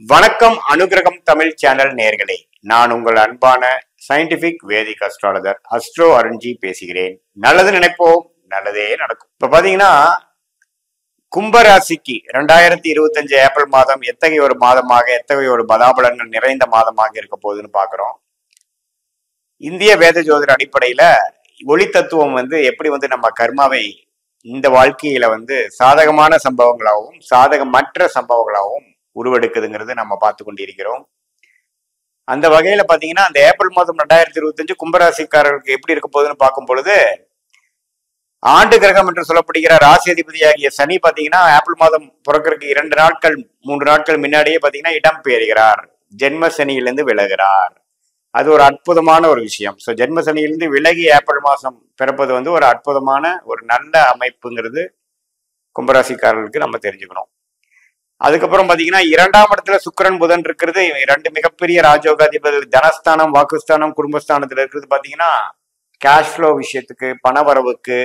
வணக்கம் அனுகிரகம் தமிழ் சேனல் நேயர்களே, நான் உங்கள் அன்பான சயின்டிபிக் வேதிக் அஸ்ட்ராலஜர் அஸ்ட்ரோ அருண்ஜி பேசுகிறேன். நல்லது நினைப்போம், நல்லதே நடக்கும். இப்ப பாத்தீங்கன்னா கும்பராசிக்கு 2025 ஏப்ரல் மாதம் எத்தகைய ஒரு மாதமாக, எத்தகைய ஒரு பலாபலன்கள் நிறைந்த மாதமாக இருக்க போகுதுன்னு பாக்குறோம். இந்திய வேத ஜோதிட அடிப்படையில ஒளி தத்துவம் எப்படி நம்ம கர்மாவை இந்த வாழ்க்கையில சாதகமான சம்பவங்களாகவும் சாதகமற்ற சம்பவங்களாகவும் உருவெடுக்குதுங்கிறது நம்ம பார்த்து கொண்டிருக்கிறோம். அந்த வகையில பாத்தீங்கன்னா அந்த ஏப்ரல் மாதம் 2025 கும்பராசிக்காரர்களுக்கு எப்படி இருக்க போகுதுன்னு பார்க்கும் பொழுது, ஆண்டு கிரகம் என்று சொல்லப்படுகிற ராசி அதிபதியாகிய சனி பாத்தீங்கன்னா ஏப்ரல் மாதம் பிறக்கிறதுக்கு 2 நாட்கள் 3 நாட்கள் முன்னாடியே பாத்தீங்கன்னா இடம் பெயர்கிறார். ஜென்ம சனியிலிருந்து விலகிறார். அது ஒரு அற்புதமான ஒரு விஷயம். ஸோ ஜென்ம சனியிலிருந்து விலகி ஏப்ரல் மாசம் பிறப்பது ஒரு அற்புதமான ஒரு நல்ல அமைப்புங்கிறது கும்பராசிக்காரர்களுக்கு நம்ம தெரிஞ்சுக்கணும். அதுக்கப்புறம் பாத்தீங்கன்னா 2ஆம் இடத்துல சுக்கிரன் புதன் இருக்கிறது. 2 மிகப்பெரிய ராஜயோகாதிபதிகள் தனஸ்தானம் வாக்குஸ்தானம் குடும்பஸ்தானத்துல இருக்கிறது பாத்தீங்கன்னா கேஷ் ஃப்ளோ விஷயத்துக்கு, பணவரவுக்கு,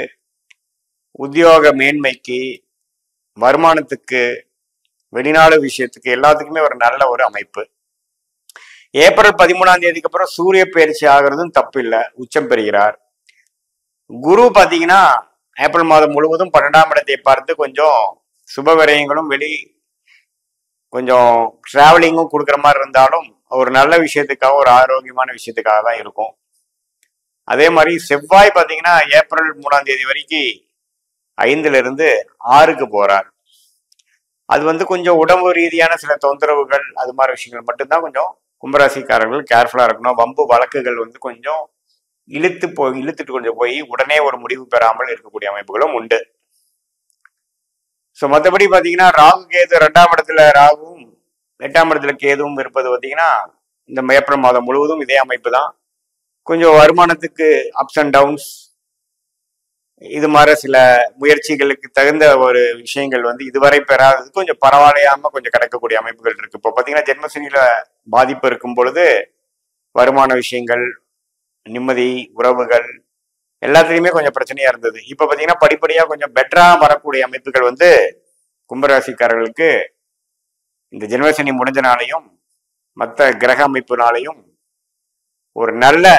உத்தியோக மேன்மைக்கு, வருமானத்துக்கு, வெளிநாடு விஷயத்துக்கு எல்லாத்துக்குமே ஒரு நல்ல ஒரு அமைப்பு. ஏப்ரல் 13ஆம் தேதிக்கு அப்புறம் சூரிய பயிற்சி ஆகிறதும் தப்பு இல்லை, உச்சம் பெறுகிறார். குரு பாத்தீங்கன்னா ஏப்ரல் மாதம் முழுவதும் 12ஆம் இடத்தை பார்த்து கொஞ்சம் சுப விரயங்களும் கொஞ்சம் டிராவலிங்கும் கொடுக்குற மாதிரி இருந்தாலும் ஒரு நல்ல விஷயத்துக்காக, ஒரு ஆரோக்கியமான விஷயத்துக்காக தான் இருக்கும். அதே மாதிரி செவ்வாய் பாத்தீங்கன்னா ஏப்ரல் 3ஆம் தேதி வரைக்கும் 5ல இருந்து 6க்கு போறார். அது கொஞ்சம் உடம்பு ரீதியான சில தொந்தரவுகள், அது மாதிரி விஷயங்கள் மட்டும்தான் கொஞ்சம் கும்பராசிக்காரர்கள் கேர்ஃபுல்லா இருக்கணும். வம்பு வழக்குகள் கொஞ்சம் இழுத்துட்டு கொஞ்சம் போய் உடனே ஒரு முடிவு பெறாமல் இருக்கக்கூடிய அமைப்புகளும் உண்டு. ஸோ மற்றபடி பார்த்தீங்கன்னா ராகு கேது 2ஆம் இடத்துல ராகுவும் 8ஆம் இடத்துல கேதுவும் இருப்பது பார்த்தீங்கன்னா இந்த ஏப்ரல் மாதம் முழுவதும் இதே அமைப்பு தான். கொஞ்சம் வருமானத்துக்கு அப்ஸ் அண்ட் டவுன்ஸ், இது மாதிரி சில முயற்சிகளுக்கு தகுந்த ஒரு விஷயங்கள் இதுவரை பெறாதது கொஞ்சம் பரவாயில்லையாம கொஞ்சம் கிடைக்கக்கூடிய அமைப்புகள் இருக்கு. இப்போ பார்த்தீங்கன்னா ஜென்மசனியில பாதிப்பு இருக்கும் பொழுது வருமான விஷயங்கள், நிம்மதி, உறவுகள் எல்லாத்துலேயுமே கொஞ்சம் பிரச்சனையா இருந்தது. இப்போ பார்த்தீங்கன்னா படிப்படியாக கொஞ்சம் பெட்டரா வரக்கூடிய அமைப்புகள் கும்பராசிக்காரர்களுக்கு இந்த ஜென்மசனி முடிஞ்சனாலையும் மற்ற கிரக அமைப்புனாலையும் ஒரு நல்ல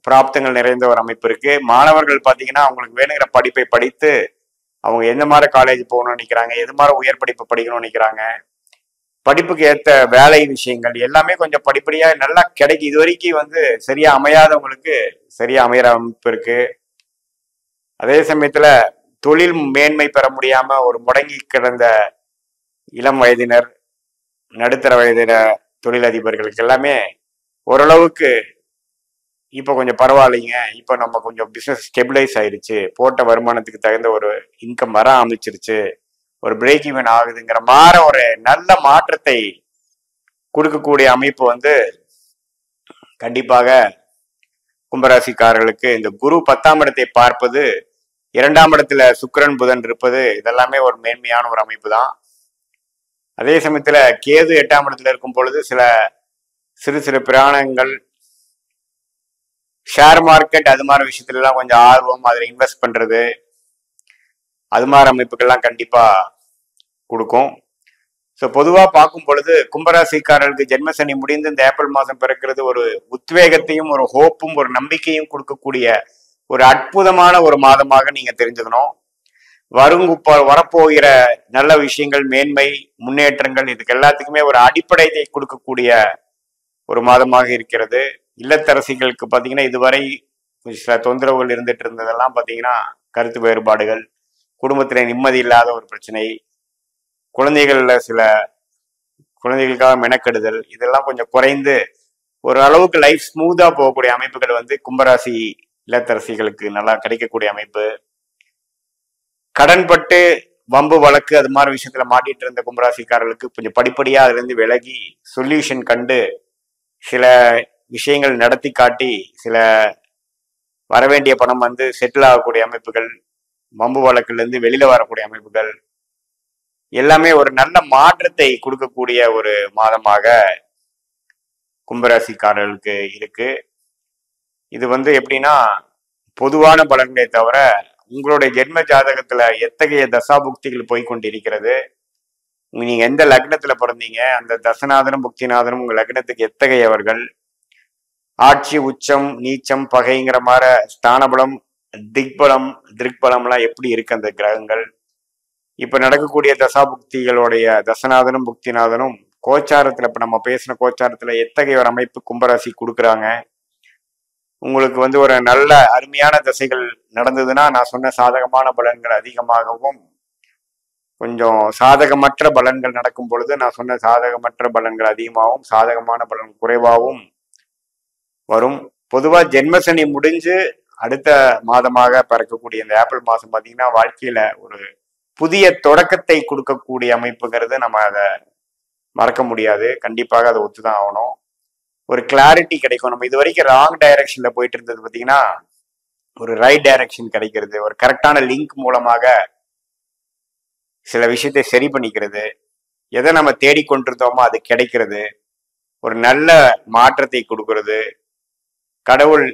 பிராப்தங்கள் நிறைந்த ஒரு அமைப்பு இருக்கு. மாணவர்கள் பார்த்தீங்கன்னா அவங்களுக்கு வேணுங்கிற படிப்பை படித்து அவங்க எந்த மாதிரி காலேஜ் போகணும்னு நினைக்கிறாங்க, எது மாதிரி உயர் படிப்பு படிக்கணும்னு நினைக்கிறாங்க, படிப்புக்கு ஏற்ற வேலை விஷயங்கள் எல்லாமே கொஞ்சம் படிப்படியா நல்லா கிடைக்கும். இது வரைக்கும் சரியா அமையாதவங்களுக்கு சரியா அமைகிற அமைப்பு இருக்கு. அதே சமயத்துல தொழில் மேன்மை பெற முடியாம ஒரு முடங்கி கிடந்த இளம் வயதினர், நடுத்தர வயதின தொழிலதிபர்களுக்கு எல்லாமே ஓரளவுக்கு இப்போ கொஞ்சம் பரவாயில்லைங்க, இப்போ நம்ம கொஞ்சம் பிசினஸ் ஸ்டெபிளைஸ் ஆயிடுச்சு, போட்ட வருமானத்துக்கு தகுந்த ஒரு இன்கம் வர ஆரம்பிச்சிருச்சு, ஒரு பிரேக் ஈவன் ஆகுதுங்கிற மாதிரி ஒரு நல்ல மாற்றத்தை கொடுக்கக்கூடிய அமைப்பு கண்டிப்பாக கும்பராசிக்காரர்களுக்கு இந்த குரு 10ஆம் இடத்தை பார்ப்பது, 2ஆம் இடத்துல சுக்கிரன் புதன் இருப்பது இதெல்லாமே ஒரு மேன்மையான ஒரு அமைப்பு தான். அதே சமயத்துல கேது 8ஆம் இடத்துல இருக்கும் பொழுது சில சிறு பிராணங்கள், ஷேர் மார்க்கெட் அது மாதிரி விஷயத்துல எல்லாம் கொஞ்சம் ஆர்வம், அதுல இன்வெஸ்ட் பண்றது, அது மாதிரி அமைப்புகள்லாம் கண்டிப்பா கொடுக்கும். ஸோ பொதுவாக பார்க்கும் பொழுது கும்பராசிக்காரர்களுக்கு ஜென்மசனி முடிந்து இந்த ஏப்ரல் மாதம் பிறக்கிறது ஒரு உத்வேகத்தையும் ஒரு ஹோப்பும் ஒரு நம்பிக்கையும் கொடுக்கக்கூடிய ஒரு அற்புதமான ஒரு மாதமாக நீங்க தெரிஞ்சுக்கணும். வரப்போகிற நல்ல விஷயங்கள், மேன்மை, முன்னேற்றங்கள் இதுக்கு எல்லாத்துக்குமே ஒரு அடிப்படையை கொடுக்கக்கூடிய ஒரு மாதமாக இருக்கிறது. இல்லத்தரசிகளுக்கு பார்த்தீங்கன்னா இதுவரை சில தொந்தரவுகள் இருந்துட்டு இருந்ததெல்லாம் பார்த்தீங்கன்னா கருத்து வேறுபாடுகள், குடும்பத்தில நிம்மதி இல்லாத ஒரு பிரச்சனை, குழந்தைகளுக்காக மெனக்கெடுதல், இதெல்லாம் கொஞ்சம் குறைந்து ஒரு அளவுக்கு லைஃப் ஸ்மூத்தா போகக்கூடிய அமைப்புகள் கும்பராசி இல்லத்தரசிகளுக்கு நல்லா கிடைக்கக்கூடிய அமைப்பு. கடன்பட்டு வம்பு வழக்கு அது மாதிரி விஷயத்துல மாட்டிட்டு இருந்த கும்பராசிக்காரர்களுக்கு கொஞ்சம் படிப்படியா அதுல இருந்து விலகி சொல்யூஷன் கண்டு சில விஷயங்கள் நடத்தி காட்டி சில வரவேண்டிய பணம் செட்டில் ஆகக்கூடிய அமைப்புகள், வம்பு வழக்குல இருந்து வெளியில வரக்கூடிய அமைப்புகள் எல்லாமே ஒரு நல்ல மாற்றத்தை கொடுக்கக்கூடிய ஒரு மாதமாக கும்பராசிக்காரர்களுக்கு இருக்கு. இது எப்படின்னா பொதுவான பலன்களை தவிர உங்களுடைய ஜென்ம ஜாதகத்துல எத்தகைய தசாபுக்திகள் போய்கொண்டிருக்கிறது, நீங்க எந்த லக்னத்துல பிறந்தீங்க, அந்த தசநாதனும் புக்திநாதனும் உங்க லக்னத்துக்கு எத்தகையவர்கள், ஆட்சி, உச்சம், நீச்சம், பகைங்கிற மாதிரி ஸ்தானபலம், திக்பலம், திருக்பலம்லாம் எப்படி இருக்கு அந்த கிரகங்கள், இப்ப நடக்கக்கூடிய தசாபுக்திகளுடைய தசநாதனும் புக்திநாதனும் கோச்சாரத்துல, இப்ப நம்ம பேசின கோச்சாரத்துல எத்தகைய ஒரு அமைப்பு கும்பராசி கொடுக்குறாங்க. உங்களுக்கு வந்து ஒரு நல்ல அருமையான திசைகள் நடந்ததுன்னா நான் சொன்ன சாதகமான பலன்கள் அதிகமாகவும், கொஞ்சம் சாதகமற்ற பலன்கள் நடக்கும் பொழுது நான் சொன்ன சாதகமற்ற பலன்கள் அதிகமாகவும், சாதகமான பலன் குறைவாகவும் வரும். பொதுவா ஜென்மசனி முடிஞ்சு அடுத்த மாதமாக பிறக்கக்கூடிய இந்த ஏப்ரல் மாதம் பார்த்தீங்கன்னா வாழ்க்கையில ஒரு புதிய தொடக்கத்தை கொடுக்கக்கூடிய அமைப்புங்கிறது நம்ம அதை மறக்க முடியாது. கண்டிப்பாக அதை ஒத்துதான் ஆகணும். ஒரு கிளாரிட்டி கிடைக்கும். நம்ம இது வரைக்கும் ராங் டைரக்ஷன்ல போயிட்டு இருந்தது பார்த்தீங்கன்னா ஒரு ரைட் டைரக்ஷன் கிடைக்கிறது, ஒரு கரெக்டான லிங்க் மூலமாக சில விஷயத்தை சரி பண்ணிக்கிறது, எதை நம்ம தேடிக்கொண்டிருந்தோமோ அது கிடைக்கிறது, ஒரு நல்ல மாற்றத்தை கொடுக்கறது, கடவுள்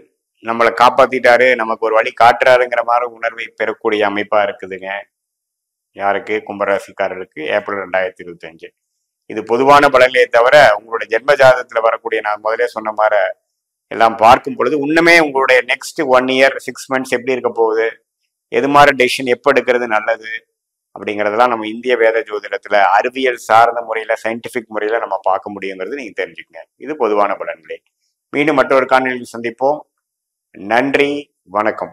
நம்மளை காப்பாத்திட்டாரு, நமக்கு ஒரு வழி காட்டுறாருங்கிற மாதிரி உணர்வை பெறக்கூடிய அமைப்பா இருக்குதுங்க. யாருக்கு? கும்பராசிக்காரர்களுக்கு ஏப்ரல் 2025. இது பொதுவான பலன்களே தவிர உங்களுடைய ஜென்ம ஜாதகத்துல வரக்கூடிய நான் முதலே சொன்ன மாதிரி எல்லாம் பார்க்கும் பொழுது இன்னுமே உங்களுடைய நெக்ஸ்ட் 1 இயர் 6 months எப்படி இருக்க போகுது, எது மாதிரி டெசிஷன் எப்போ எடுக்கிறது நல்லது அப்படிங்கிறதெல்லாம் நம்ம இந்திய வேத ஜோதிடத்துல அறிவியல் சார்ந்த முறையில, சயின்டிபிக் முறையில நம்ம பார்க்க முடியுங்கிறது நீங்க தெரிஞ்சுக்கங்க. இது பொதுவான பலன்களே. மீண்டும் மற்றொரு காணொலியில் சந்திப்போம். நன்றி, வணக்கம்.